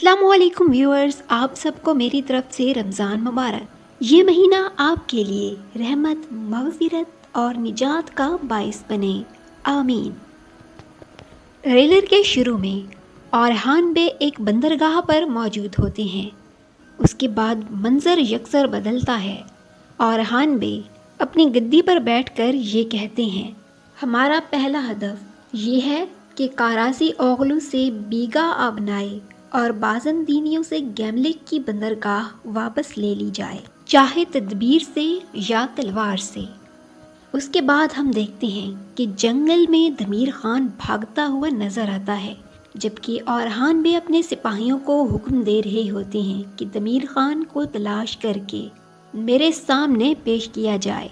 السلام علیکم ویورز، آپ سب کو میری طرف سے رمضان مبارک۔ یہ مہینہ آپ کے لیے رحمت، مغفرت اور نجات کا باعث بنے، آمین۔ ٹریلر کے شروع میں اورحان بے ایک بندرگاہ پر موجود ہوتے ہیں۔ اس کے بعد منظر یکسر بدلتا ہے۔ اورحان بے اپنی گدی پر بیٹھ کر یہ کہتے ہیں، ہمارا پہلا ہدف یہ ہے کہ کاراسی اوغلو سے بیگا آبنائے اور بازندینیوں سے گیملک کی بندرگاہ واپس لے لی جائے، چاہے تدبیر سے یا تلوار سے۔ اس کے بعد ہم دیکھتے ہیں کہ جنگل میں دمیر خان بھاگتا ہوا نظر آتا ہے، جبکہ اورحان بے اپنے سپاہیوں کو حکم دے رہے ہوتے ہیں کہ دمیر خان کو تلاش کر کے میرے سامنے پیش کیا جائے۔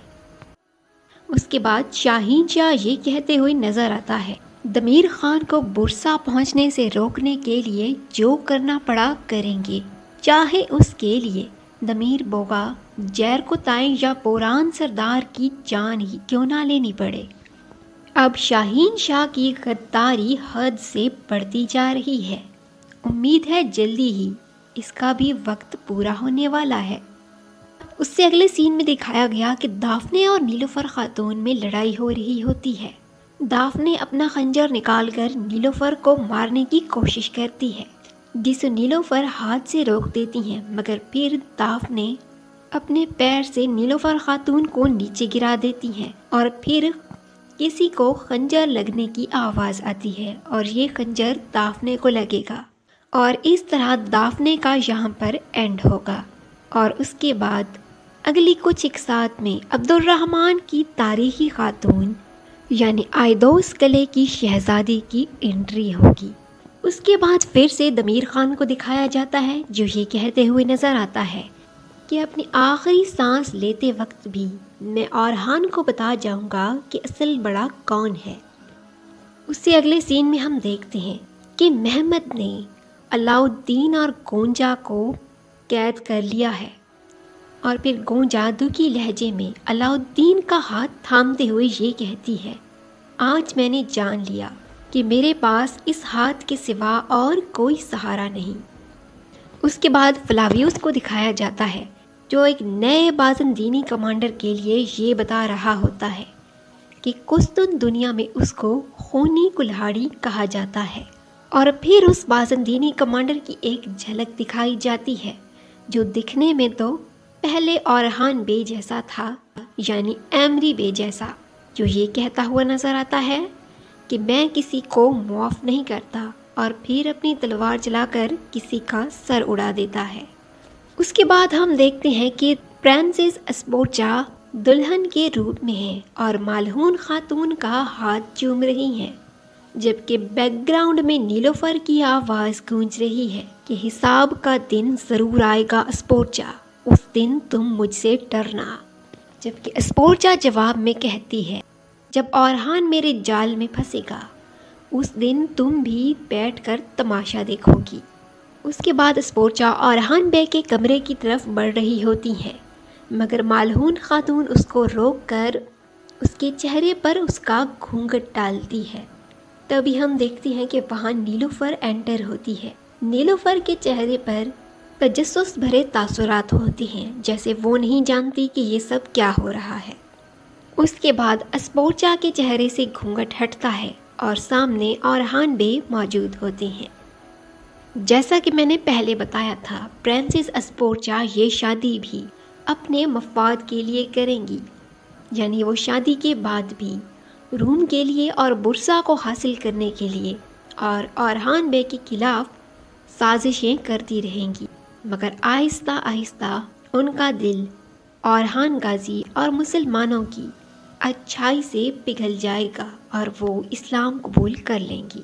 اس کے بعد شاہین شاہ یہ کہتے ہوئے نظر آتا ہے، دمیر خان کو برسا پہنچنے سے روکنے کے لیے جو کرنا پڑا کریں گے، چاہے اس کے لیے دمیر بوگا، جیر کو تائیں یا پوران سردار کی جان ہی کیوں نہ لینی پڑے۔ اب شاہین شاہ کی غداری حد سے بڑھتی جا رہی ہے۔ امید ہے جلدی ہی اس کا بھی وقت پورا ہونے والا ہے۔ اس سے اگلے سین میں دکھایا گیا کہ دافنے اور نیلوفر خاتون میں لڑائی ہو رہی ہوتی ہے۔ دافنے اپنا خنجر نکال کر نیلوفر کو مارنے کی کوشش کرتی ہے، جسے نیلوفر ہاتھ سے روک دیتی ہیں، مگر پھر دافنے اپنے پیر سے نیلوفر خاتون کو نیچے گرا دیتی ہیں اور پھر کسی کو خنجر لگنے کی آواز آتی ہے اور یہ خنجر دافنے کو لگے گا، اور اس طرح دافنے کا یہاں پر اینڈ ہوگا۔ اور اس کے بعد اگلی کچھ ایک ساتھ میں عبد الرحمن کی تاریخی خاتون یعنی آئیدوس قلعے کی شہزادی کی انٹری ہوگی۔ اس کے بعد پھر سے دمیر خان کو دکھایا جاتا ہے، جو یہ کہتے ہوئے نظر آتا ہے کہ اپنی آخری سانس لیتے وقت بھی میں اورحان کو بتا جاؤں گا کہ اصل بڑا کون ہے۔ اس سے اگلے سین میں ہم دیکھتے ہیں کہ محمد نے علاؤ الدین اور گونجا کو قید کر لیا ہے، اور پھر گونجا دکھی لہجے میں علاؤ الدین کا ہاتھ تھامتے ہوئے یہ کہتی ہے، آج میں نے جان لیا کہ میرے پاس اس ہاتھ کے سوا اور کوئی سہارا نہیں۔ اس کے بعد فلاویوس کو دکھایا جاتا ہے، جو ایک نئے بازندینی کمانڈر کے لیے یہ بتا رہا ہوتا ہے کہ قسطن دنیا میں اس کو خونی کلہاڑی کہا جاتا ہے، اور پھر اس بازندینی کمانڈر کی ایک جھلک دکھائی جاتی ہے، جو دکھنے میں تو پہلے اورحان بے جیسا تھا، یعنی ایمری بے جیسا، جو یہ کہتا ہوا نظر آتا ہے کہ میں کسی کو معاف نہیں کرتا، اور پھر اپنی تلوار چلا کر کسی کا سر اڑا دیتا ہے۔ اس کے بعد ہم دیکھتے ہیں کہ پرنسس اسپورچا دلہن کے روپ میں ہے اور مالہون خاتون کا ہاتھ چوم رہی ہیں، جبکہ بیک گراؤنڈ میں نیلوفر کی آواز گونج رہی ہے کہ حساب کا دن ضرور آئے گا اسپورچا، اس دن تم مجھ سے ڈرنا۔ جبکہ اسپورچا جواب میں کہتی ہے، جب اورحان میرے جال میں پھنسے گا اس دن تم بھی بیٹھ کر تماشا دیکھو گی۔ اس کے بعد اسپورچا اورحان بے کے کمرے کی طرف بڑھ رہی ہوتی ہے، مگر مالہون خاتون اس کو روک کر اس کے چہرے پر اس کا گھونگھٹ ڈالتی ہے۔ تبھی ہم دیکھتے ہیں کہ وہاں نیلوفر انٹر ہوتی ہے۔ نیلوفر کے چہرے پر تجسس بھرے تاثرات ہوتے ہیں، جیسے وہ نہیں جانتی کہ یہ سب کیا ہو رہا ہے۔ اس کے بعد اسپورچا کے چہرے سے گھونگھٹ ہٹتا ہے اور سامنے اورحان بے موجود ہوتے ہیں۔ جیسا کہ میں نے پہلے بتایا تھا، پرنسس اسپورچا یہ شادی بھی اپنے مفاد کے لیے کریں گی، یعنی وہ شادی کے بعد بھی روم کے لیے اور برسا کو حاصل کرنے کے لیے اور اورحان بے کے خلاف سازشیں کرتی رہیں گی، مگر آہستہ آہستہ ان کا دل اورحان غازی اور مسلمانوں کی اچھائی سے پگھل جائے گا اور وہ اسلام قبول کر لیں گی۔